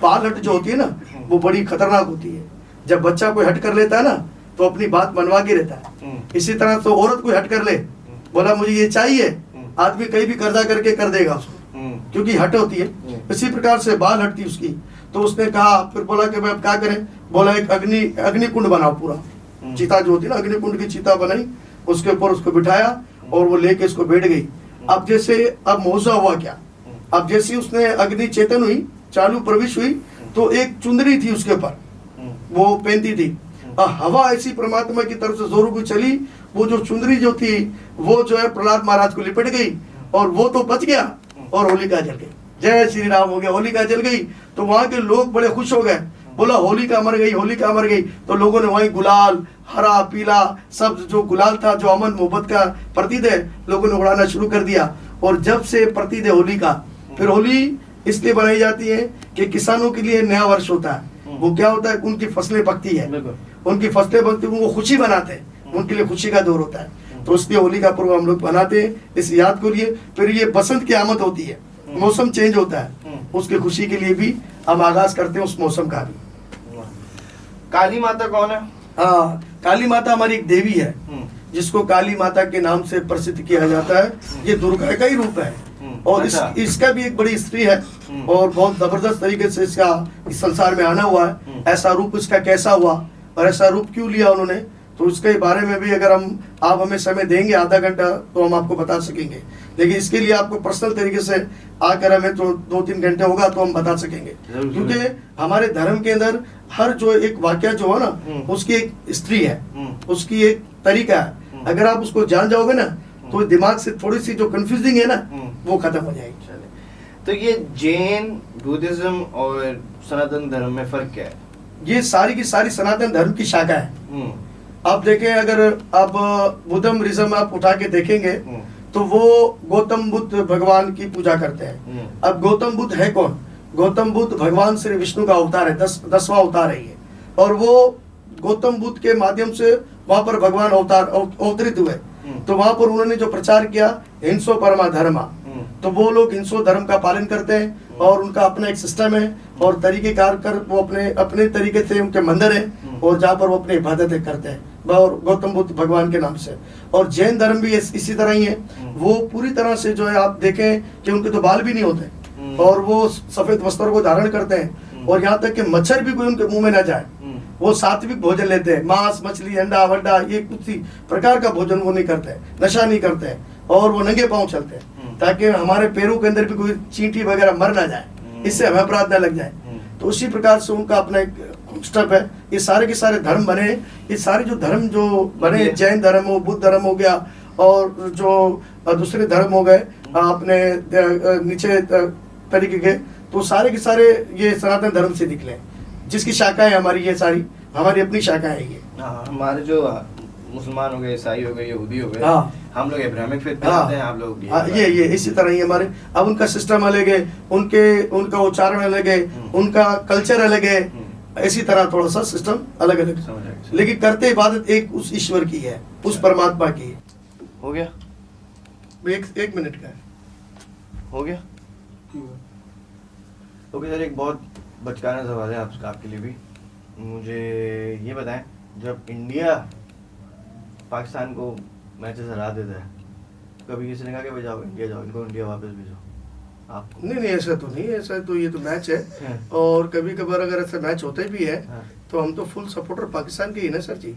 बाल हट जो होती है ना वो बड़ी खतरनाक होती है। जब बच्चा कोई हट कर लेता है ना तो अपनी बात मनवा के रहता है। इसी तरह तो औरत कोई हट कर ले, बोला मुझे ये चाहिए, आदमी कहीं भी कर्जा करके कर देगा उसको, क्योंकि हट होती है। इसी प्रकार से बाल हटती उसकी। तो उसने कहा, फिर बोला कि अब क्या करें। बोला एक अग्निकुंड बनाओ, पूरा चिता जो होती है ना अग्निकुंड की चिता बनाई, उसके ऊपर उसको बिठाया और वो लेके इसको बैठ गई। अब मौजा हुआ क्या, अब जैसे उसने अग्नि चेतन हुई, चालू प्रवेश हुई, तो एक चुंदरी थी उसके ऊपर, वो पहनती थी। हवा ऐसी परमात्मा की तरफ से जोरों की चली, वो जो चुंदरी जो थी वो जो है प्रहलाद महाराज को लिपट गई और वो तो बच गया और होलिका जल गई। जय श्री राम हो गया, होलिका जल गई। तो वहां के लोग बड़े खुश हो गए, बोला होलिका मर गई, होलिका मर गई। तो लोगों ने वहीं गुलाल, हरा पीला सब जो गुलाल था, जो अमन मोहब्बत का प्रतीक है, लोगों ने उड़ाना शुरू कर दिया। और जब से प्रतीक है होलिका, फिर होली इसलिए बनाई जाती है कि किसानों के लिए नया वर्ष होता है। वो क्या होता है, उनकी फसलें पकती है, उनकी फसलें पकती है, वो खुशी बनाते हैं, उनके लिए खुशी का दौर होता है। तो इसलिए होली का पर्व हम लोग बनाते हैं इस याद के लिए। फिर ये बसंत की आमद होती है, मौसम चेंज होता है, उसकी खुशी के लिए भी हम आगाज करते हैं उस मौसम का भी। काली माता कौन है? हाँ, काली माता हमारी एक देवी है जिसको काली माता के नाम से प्रसिद्ध किया जाता है। ये दुर्गा का ही रूप है और इसका भी एक बड़ी स्त्री है और बहुत जबरदस्त तरीके से इसका इस संसार में आना हुआ है। ऐसा रूप इसका कैसा हुआ और ऐसा रूप क्यों लिया उन्होंने, तो उसके बारे में भी अगर आप हमें समय देंगे आधा घंटा तो हम आपको बता सकेंगे। लेकिन इसके लिए आपको पर्सनल तरीके से आकर हमें तो 2-3 घंटे होगा तो हम बता सकेंगे, क्योंकि हमारे धर्म के अंदर हर जो एक वाक्य जो है ना उसकी एक स्त्री है, उसकी एक तरीका है। अगर आप उसको जान जाओगे ना तो दिमाग से थोड़ी सी जो कंफ्यूजिंग है ना वो खत्म हो जाएगी। तो ये जैन, बुद्धिज्म और सनातन धर्म में फर्क क्या है? ये सारी की सारी सनातन धर्म की शाखा है। आप देखें, अगर आप बुद्धिज्म आप उठा के देखेंगे तो वो गौतम बुद्ध भगवान की पूजा करते हैं। अब गौतम बुद्ध है कौन? गौतम बुद्ध भगवान श्री विष्णु का अवतार है, 10वां अवतार है ये। और वो गौतम बुद्ध के माध्यम से वहां पर भगवान अवतरित हुए। तो वहां पर उन्होंने जो प्रचार किया हिंसो परमा धर्मा, तो वो लोग हिंसो धर्म का पालन करते हैं और उनका अपना एक सिस्टम है और तरीके कार कर वो अपने तरीके से उनके मंदिर है और जहाँ पर वो अपनी इबादतें करते हैं और गौतम बुद्ध भगवान के नाम से। और जैन धर्म भी इसी तरह ही है। वो पूरी तरह से जो है आप देखें कि उनके तो बाल भी नहीं होते और वो सफेद वस्त्रों को धारण करते हैं और यहाँ तक कि मच्छर भी कोई उनके मुंह में ना जाए। वो सात्विक भोजन लेते हैं, मांस मछली अंडा वड्डा ये कुछ प्रकार का भोजन वो नहीं करते हैं, नशा नहीं करते हैं और वो नंगे पांव चलते हैं ताकि हमारे पैरों के अंदर भी कोई चींटी वगैरह मर ना जाए, इससे हमें अपराध न लग जाए। तो उसी प्रकार से उनका अपना एक स्टेप है। ये सारे के सारे धर्म बने, ये सारे जो धर्म जो बने, जैन धर्म हो, बुद्ध धर्म हो गया, और जो दूसरे धर्म हो गए अपने नीचे तरीके के, तो सारे के सारे ये सनातन धर्म से निकले, जिसकी शाखाएं हमारी, ये सारी हमारी अपनी शाखाएं हैं ये। हमारे जो मुसलमान हो गए, ईसाई हो गए, यहूदी हो गए, हाँ, हम लोग इब्राहिमिक फेथ पे आते हैं, आप लोग ये इसी तरह ही हमारे, अब उनका सिस्टम अलग है, उनका उच्चारण अलग है, उनका कल्चर अलग है, इसी तरह थोड़ा सा सिस्टम अलग अलग, लेकिन करते इबादत एक उस ईश्वर की है, उस परमात्मा की है। हो गया, एक मिनट का है, हो गया। ओके सर, एक बहुत बचकाना सवाल है आपके लिए भी। मुझे ये बताएं, जब इंडिया पाकिस्तान को मैचेस हरा देता है, कभी किसी ने कहा कि भाई जाओ इंडिया जाओ, इनको इंडिया वापस भेजो? आपको नहीं ऐसा तो नहीं, ऐसा तो ये तो मैच है, और कभी कभार अगर ऐसा मैच होते भी है तो हम तो फुल सपोर्टर पाकिस्तान के ही ना सर जी।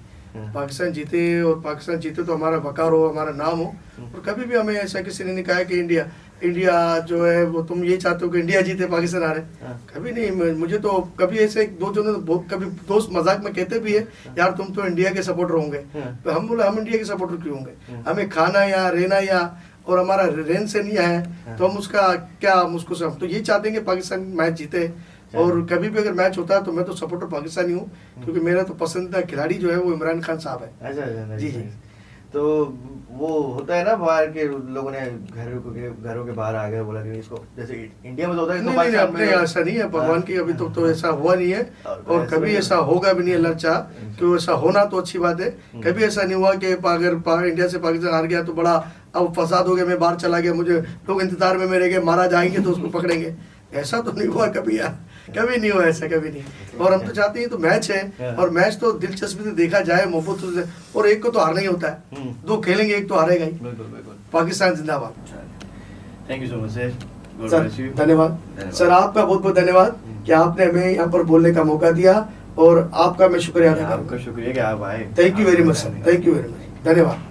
पाकिस्तान जीते, और पाकिस्तान जीते तो हमारा वकार हो, हमारा नाम हो, और कभी भी हमें ऐसा किसी ने नहीं कहा कि इंडिया जो है वो तुम ये चाहते हो कि इंडिया जीते पाकिस्तान हारे, कभी नहीं। मुझे तो कभी ऐसे दो जने कभी दोस्त मजाक में कहते भी है, यार तुम तो इंडिया के सपोर्टर होंगे, तो हम बोले हम इंडिया के सपोर्टर क्यों होंगे, हमें खाना या रहना या और हमारा रेन से नहीं है, तो हम उसका क्या उसको सब तो ये चाहते हैं कि पाकिस्तान मैच जीते, और कभी भी अगर मैच होता है तो मैं तो सपोर्टर पाकिस्तानी हूँ, क्योंकि मेरा तो पसंदीदा खिलाड़ी जो है वो इमरान खान साहब है। अच्छा जी जी। तो वो होता है ना, बाहर के लोगों ने घरों के बाहर आ गए, बोला कि इसको, जैसे इंडिया में तो होता है, नहीं अपने ऐसा नहीं है, भगवान की अभी तो ऐसा हुआ नहीं है, और कभी ऐसा होगा भी नहीं, अल्लाह चाह कि ऐसा होना तो अच्छी बात है। कभी ऐसा नहीं हुआ कि अगर इंडिया से पाकिस्तान हार गया तो बड़ा अब फसाद हो गया, मैं बाहर चला गया, मुझे लोग इंतजार में मेरे गए, मारा जाएंगे तो उसको पकड़ेंगे, ऐसा तो नहीं हुआ कभी यार, कभी नहीं हुआ ऐसा, कभी नहीं। और हम तो चाहते हैं तो मैच है, और मैच तो दिलचस्पी से देखा जाए, मोहब्बत से, और एक को तो हारना ही होता है, दो खेलेंगे एक तो हारेगा ही। बिल्कुल। पाकिस्तान जिंदाबाद। Thank you so much sir, धन्यवाद सर, आपका बहुत बहुत धन्यवाद कि आपने हमें यहाँ पर बोलने का मौका दिया, और आपका मैं शुक्रिया अदा करूँ। आपका शुक्रिया कि आप आए। Thank you very much sir, thank you very much, धन्यवाद।